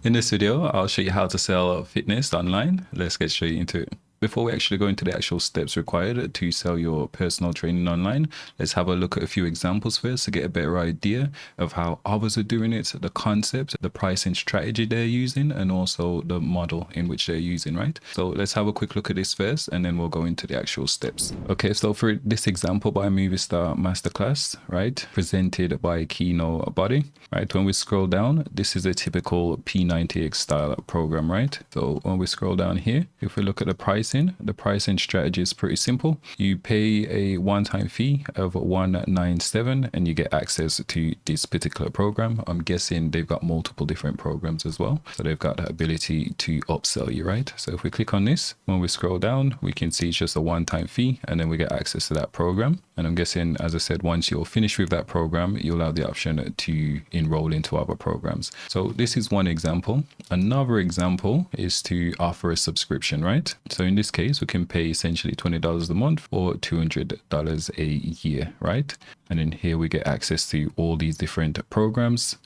In this video, I'll show you how to sell fitness online. Let's get straight into it. Before we actually go into the actual steps required to sell your personal training online, let's have a look at a few examples first to get a better idea of how others are doing it, the concept, the pricing strategy they're using, and also the model in which they're using, right? So let's have a quick look at this first, and then we'll go into the actual steps. Okay, so for this example by Movistar Masterclass, right, presented by Keynote Body, right, when we scroll down, this is a typical P90X style program, right? So when we scroll down here, if we look at the pricing strategy is pretty simple. You pay a one-time fee of $197 and you get access to this particular program. I'm guessing they've got multiple different programs as well, so they've got the ability to upsell you, right? So if we click on this, when we scroll down, we can see it's just a one-time fee and then we get access to that program. And I'm guessing, as I said, once you're finished with that program, you'll have the option to enroll into other programs. So this is one example. Another example is to offer a subscription, right? So in this case, we can pay essentially $20 a month or $200 a year, right? And then here we get access to all these different programs.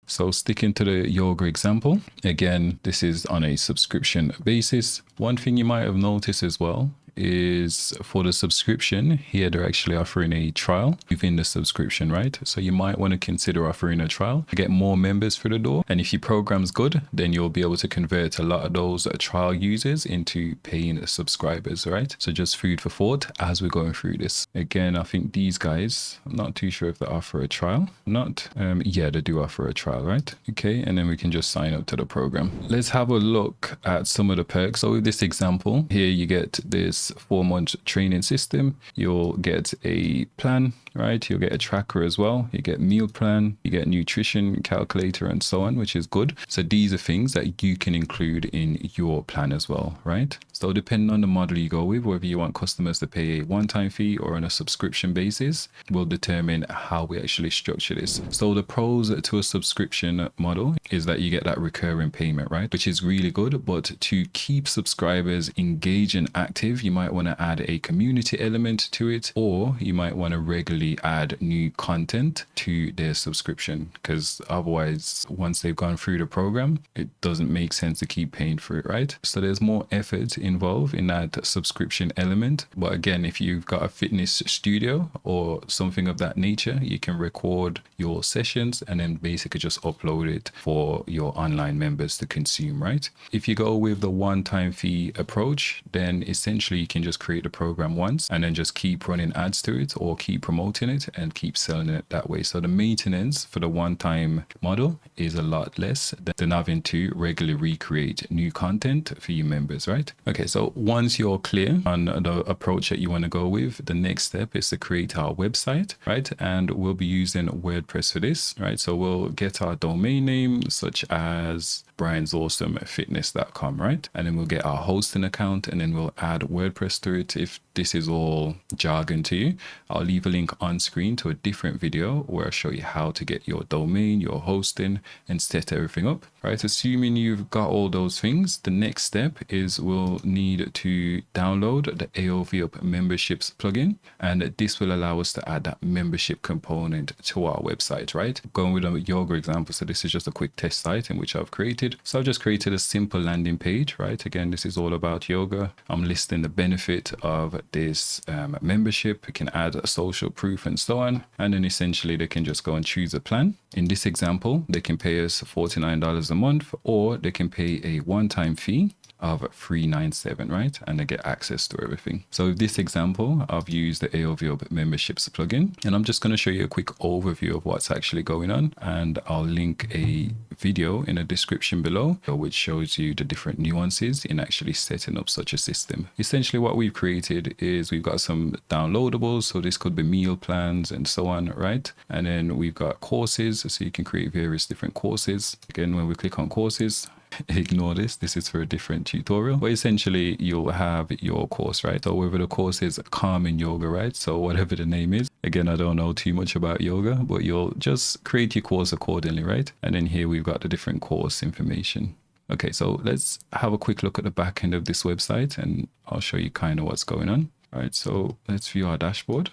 So sticking to the yoga example, again, this is on a subscription basis. One thing you might have noticed as well is for the subscription here, they're actually offering a trial within the subscription, right? So you might want to consider offering a trial to get more members through the door. And if your program's good, then you'll be able to convert a lot of those trial users into paying subscribers, right? So just food for thought as we're going through this. Again, I think these guys, I'm not too sure if they offer a trial. Yeah, they do offer a trial, right? Okay, and then we can just sign up to the program. Let's have a look at some of the perks. So with this example here, you get this 4-month training system. You'll get a plan, right? You'll get a tracker as well. You get meal plan, you get nutrition calculator and so on, which is good. So these are things that you can include in your plan as well, right? So depending on the model you go with, whether you want customers to pay a one-time fee or on a subscription basis, will determine how we actually structure this. So the pros to a subscription model is that you get that recurring payment, right? Which is really good. But to keep subscribers engaged and active, you might want to add a community element to it, or you might want to regularly add new content to their subscription, because otherwise, once they've gone through the program, it doesn't make sense to keep paying for it, right? So there's more effort involved in that subscription element. But again, if you've got a fitness studio or something of that nature, you can record your sessions and then basically just upload it for your online members to consume, right? If you go with the one-time fee approach, then essentially you can just create the program once and then just keep running ads to it or keep promoting it and keep selling it that way. So the maintenance for the one-time model is a lot less than having to regularly recreate new content for your members, right? Okay, so once you're clear on the approach that you want to go with, the next step is to create our website, right? And we'll be using WordPress for this, right? So we'll get our domain name such as briansawesomefitness.com, right? And then we'll get our hosting account and then we'll add WordPress to it. If this is all jargon to you, I'll leave a link on screen to a different video where I show you how to get your domain, your hosting, and set everything up, right? Assuming you've got all those things, the next step is we'll need to download the AOV Up memberships plugin, and this will allow us to add that membership component to our website, right? Going with a yoga example, so this is just a quick test site in which I've created. So I've just created a simple landing page, right? Again, this is all about yoga. I'm listing the benefit of this membership. You can add a social proof and so on. And then essentially they can just go and choose a plan. In this example, they can pay us $49 a month, or they can pay a one-time fee of $397, right? And they get access to everything. So with this example, I've used the AOV Up memberships plugin, and I'm just going to show you a quick overview of what's actually going on. And I'll link a video in the description below, which shows you the different nuances in actually setting up such a system. Essentially what we've created is we've got some downloadables. So this could be meal plans and so on, right? And then we've got courses. So you can create various different courses. Again, when we click on courses, ignore this is for a different tutorial, but essentially you'll have your course, right? So whether the course is Calming Yoga, right? So whatever the name is, again, I don't know too much about yoga, but you'll just create your course accordingly, right? And then here we've got the different course information. Okay, so let's have a quick look at the back end of this website and I'll show you kind of what's going on. All right, so let's view our dashboard.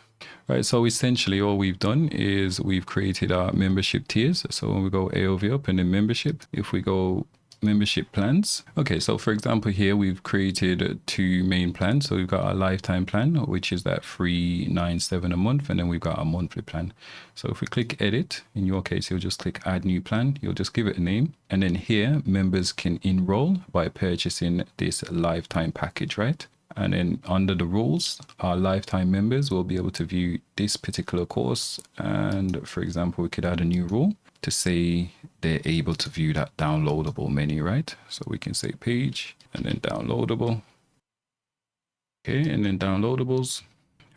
Right, so essentially all we've done is we've created our membership tiers. So when we go AOV Up and then membership, if we go membership plans. Okay, so for example here we've created two main plans. So we've got our lifetime plan, which is that $397 a month, and then we've got our monthly plan. So if we click edit, in your case you'll just click add new plan, you'll just give it a name, and then here members can enroll by purchasing this lifetime package, right? And then under the rules, our lifetime members will be able to view this particular course. And for example, we could add a new rule to say they're able to view that downloadable menu, right? So we can say page and then downloadable. Okay, and then downloadables,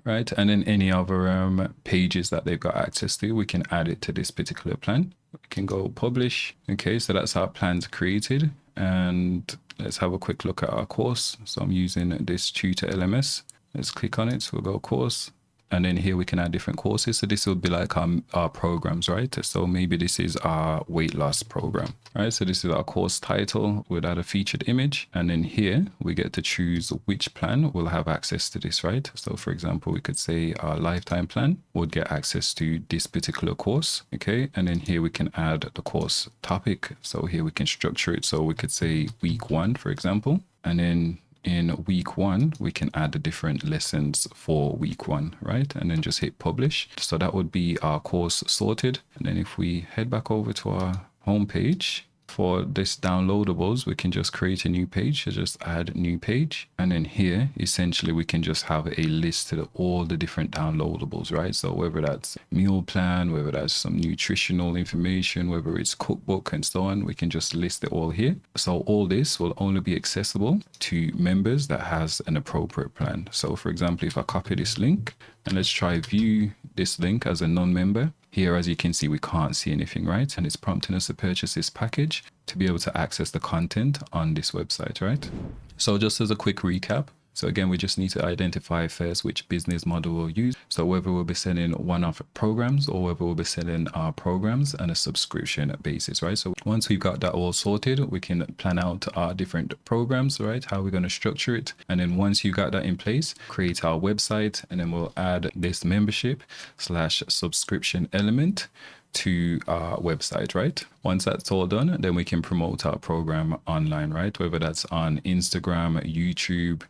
right? And then any other pages that they've got access to, we can add it to this particular plan. We can go publish. Okay, so that's our plans created. And let's have a quick look at our course. So I'm using this Tutor LMS. Let's click on it. So we'll go course. And then here we can add different courses. So this will be like our programs, right? So maybe this is our weight loss program, right? So this is our course title. We'll add a featured image. And then here we get to choose which plan will have access to this, right? So for example, we could say our lifetime plan would get access to this particular course. Okay. And then here we can add the course topic. So here we can structure it. So we could say week 1, for example, and then in week 1, we can add the different lessons for week 1, right? And then just hit publish. So that would be our course sorted. And then if we head back over to our homepage, for this downloadables, we can just create a new page. So just add new page. And then here, essentially, we can just have a list of all the different downloadables, right? So whether that's meal plan, whether that's some nutritional information, whether it's cookbook and so on, we can just list it all here. So all this will only be accessible to members that has an appropriate plan. So for example, if I copy this link and let's try view this link as a non-member, here, as you can see, we can't see anything, right? And it's prompting us to purchase this package to be able to access the content on this website, right? So just as a quick recap, so again, we just need to identify first which business model we'll use. So whether we'll be selling one-off programs or whether we'll be selling our programs on a subscription basis, right? So once we've got that all sorted, we can plan out our different programs, right? How we're going to structure it. And then once you got that in place, create our website, and then we'll add this membership/subscription element to our website, right? Once that's all done, then we can promote our program online, right? Whether that's on Instagram, YouTube,